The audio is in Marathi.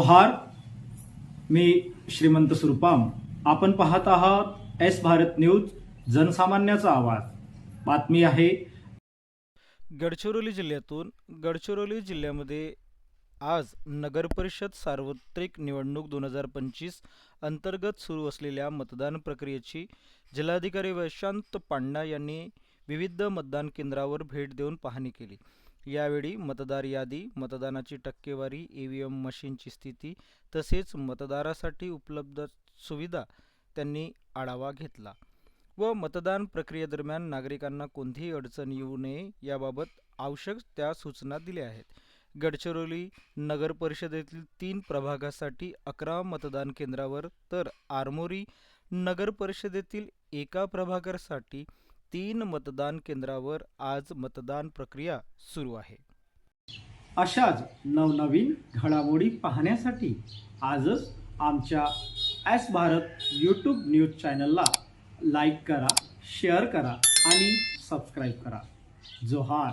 जोहार, मी श्रीमंत सुरपाम। आपण पाहत आहात एस भारत न्यूज, जनसामान्याचा आवाज। बातमी आहे गडचिरोली जिल्ह्यातून। गडचिरोली जिल्ह्यामध्ये आज नगरपरिषद सार्वत्रिक निवडणूक 2025 अंतर्गत सुरू असलेल्या मतदान प्रक्रियेची जिल्हाधिकारी वैशांत पांडा यांनी विविध मतदान केंद्रावर भेट देऊन पाहणी केली। यावेळी मतदार यादी, मतदानाची टक्केवारी, ईव्हीएम मशीनची स्थिती तसेच मतदारासाठी उपलब्ध सुविधा त्यांनी आढावा घेतला व मतदान प्रक्रियेदरम्यान नागरिकांना कोणतीही अडचण येऊ नये याबाबत आवश्यक त्या सूचना दिल्या आहेत। गडचिरोली नगर परिषदेतील 3 प्रभागासाठी 11 मतदान केंद्रावर तर आरमोरी नगर परिषदेतील एका प्रभागासाठी 3 मतदान केंद्रावर आज मतदान प्रक्रिया सुरू आहे। अशाच नवनवीन घडामोडी पाहण्यासाठी आजच आमच्या एस भारत यूट्यूब न्यूज चॅनलला लाईक करा, शेअर करा आणि सबस्क्राईब करा। जोहार।